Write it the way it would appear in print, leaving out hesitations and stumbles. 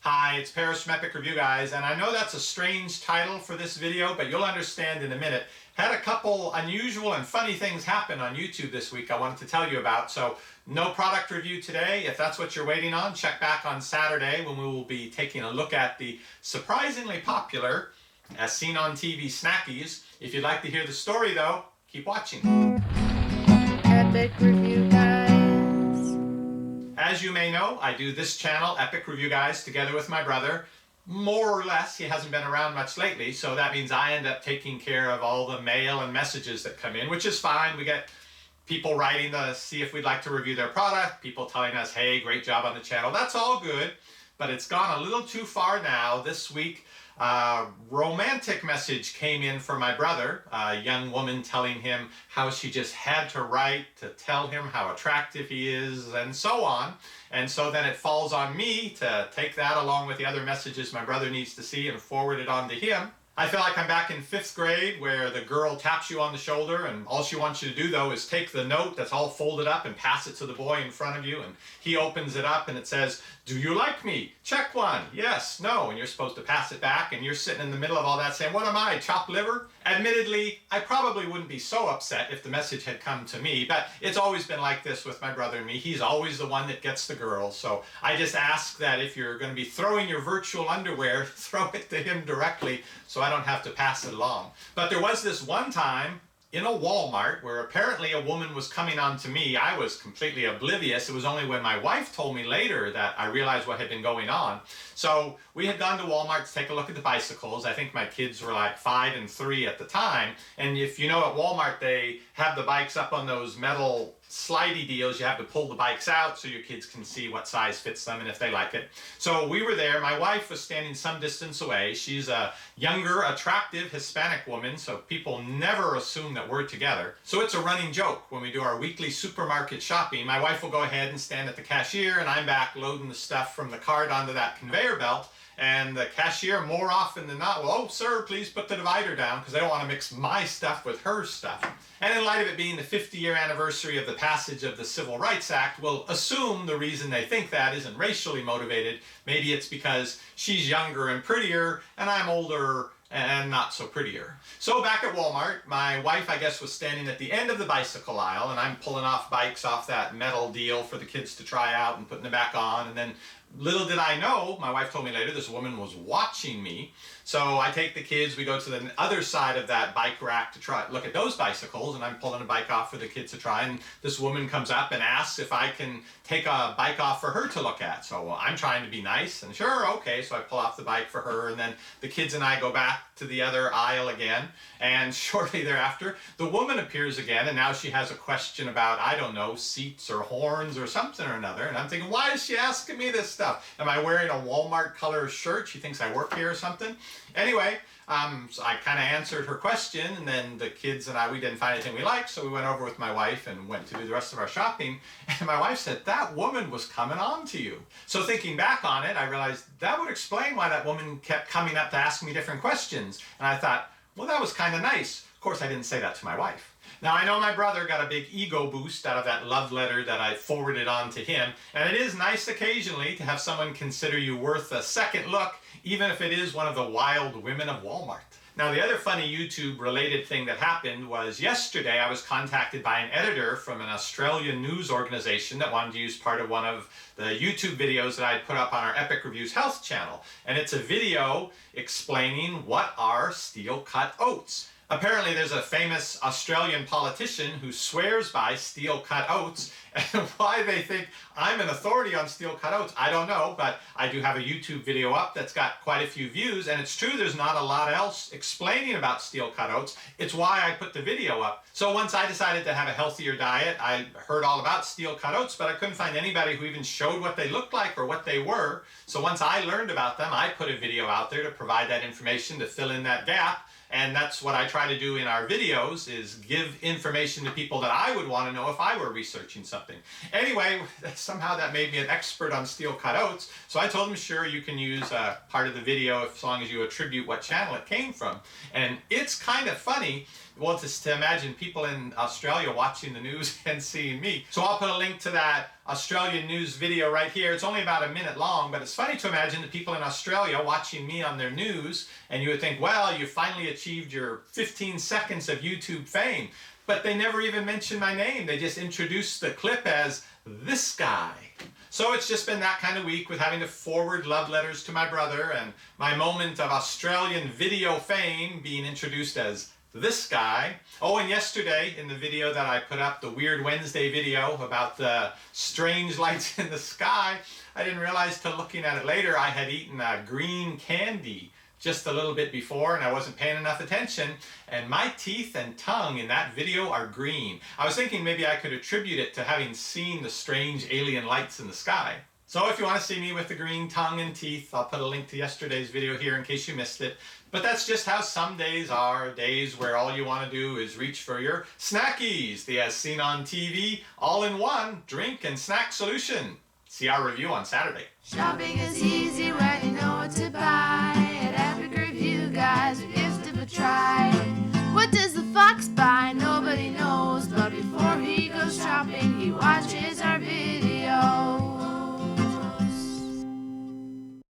Hi, it's Paris from EpicReviewGuys, and I know that's a strange title for this video, but you'll understand in a minute. Had a couple unusual and funny things happen on YouTube this week I wanted to tell you about, so no product review today. If that's what you're waiting on, check back on Saturday when we will be taking a look at the surprisingly popular, as seen on TV, snackies. If you'd like to hear the story though, keep watching. Epic Review Guys. As you may know, I do this channel, Epic Review Guys, together with my brother. More or less, he hasn't been around much lately, so that means I end up taking care of all the mail and messages that come in, which is fine. We get people writing to see if we'd like to review their product, people telling us, hey, great job on the channel. That's all good, but it's gone a little too far now. This week, a romantic message came in from my brother, a young woman telling him how she just had to write to tell him how attractive he is and so on. And so then it falls on me to take that along with the other messages my brother needs to see and forward it on to him. I feel like I'm back in 5th grade where the girl taps you on the shoulder and all she wants you to do though is take the note that's all folded up and pass it to the boy in front of you, and he opens it up and it says, "Do you like me? Check one. Yes, no." And you're supposed to pass it back, and you're sitting in the middle of all that saying, "What am I, chopped liver?" Admittedly, I probably wouldn't be so upset if the message had come to me, but it's always been like this with my brother and me. He's always the one that gets the girl, so I just ask that if you're going to be throwing your virtual underwear, throw it to him directly so I don't have to pass it along. But there was this one time in a Walmart where apparently a woman was coming on to me. I was completely oblivious. It was only when my wife told me later that I realized what had been going on. So we had gone to Walmart to take a look at the bicycles. I think my kids were like 5 and 3 at the time. And if you know, at Walmart, they have the bikes up on those metal slidey deals. You have to pull the bikes out so your kids can see what size fits them and if they like it. So we were there. My wife was standing some distance away. She's a younger, attractive Hispanic woman, so people never assume that we're together. So it's a running joke when we do our weekly supermarket shopping. My wife will go ahead and stand at the cashier, and I'm back loading the stuff from the cart onto that conveyor belt. And the cashier, more often than not, will, "Oh, sir, please put the divider down," because they don't want to mix my stuff with her stuff. And in light of it being the 50-year anniversary of the passage of the Civil Rights Act, we'll assume the reason they think that isn't racially motivated. Maybe it's because she's younger and prettier, and I'm older and not so prettier. So back at Walmart, my wife, I guess, was standing at the end of the bicycle aisle, and I'm pulling off bikes off that metal deal for the kids to try out and putting them back on. And then little did I know, my wife told me later, this woman was watching me. So I take the kids, we go to the other side of that bike rack to try look at those bicycles, and I'm pulling a bike off for the kids to try, and this woman comes up and asks if I can take a bike off for her to look at. So I'm trying to be nice, and sure, okay, so I pull off the bike for her, and then the kids and I go back to the other aisle again, and shortly thereafter, the woman appears again, and now she has a question about, I don't know, seats or horns or something or another, and I'm thinking, why is she asking me this stuff? Am I wearing a Walmart color shirt? She thinks I work here or something? Anyway, so I kind of answered her question, and then the kids and I, we didn't find anything we liked, so we went over with my wife and went to do the rest of our shopping, and my wife said, "That woman was coming on to you." So thinking back on it, I realized that would explain why that woman kept coming up to ask me different questions, and I thought, well, that was kind of nice. Of course, I didn't say that to my wife. Now, I know my brother got a big ego boost out of that love letter that I forwarded on to him, and it is nice occasionally to have someone consider you worth a second look, even if it is one of the wild women of Walmart. Now, the other funny YouTube-related thing that happened was yesterday I was contacted by an editor from an Australian news organization that wanted to use part of one of the YouTube videos that I had put up on our Epic Reviews Health channel. And it's a video explaining what are steel-cut oats. Apparently there's a famous Australian politician who swears by steel-cut oats, and why they think I'm an authority on steel-cut oats, I don't know, but I do have a YouTube video up that's got quite a few views, and it's true there's not a lot else explaining about steel-cut oats. It's why I put the video up. So once I decided to have a healthier diet, I heard all about steel-cut oats, but I couldn't find anybody who even showed what they looked like or what they were. So once I learned about them, I put a video out there to provide that information to fill in that gap. And that's what I try to do in our videos, is give information to people that I would want to know if I were researching something. Anyway, somehow that made me an expert on steel-cut oats. So I told him, sure, you can use part of the video as long as you attribute what channel it came from. And it's kind of funny, well, to imagine people in Australia watching the news and seeing me. So I'll put a link to that Australian news video right here. It's only about a minute long, but it's funny to imagine the people in Australia watching me on their news, and you would think, well, you finally achieved your 15 seconds of YouTube fame. But they never even mentioned my name. They just introduced the clip as this guy. So it's just been that kind of week with having to forward love letters to my brother and my moment of Australian video fame being introduced as this guy. Oh, and yesterday in the video that I put up, the Weird Wednesday video about the strange lights in the sky, I didn't realize till looking at it later I had eaten a green candy just a little bit before and I wasn't paying enough attention, and my teeth and tongue in that video are green. I was thinking maybe I could attribute it to having seen the strange alien lights in the sky. So if you want to see me with the green tongue and teeth, I'll put a link to yesterday's video here in case you missed it. But that's just how some days are, days where all you want to do is reach for your snackies, the as seen on TV, all-in-one drink and snack solution. See our review on Saturday. Shopping is easy when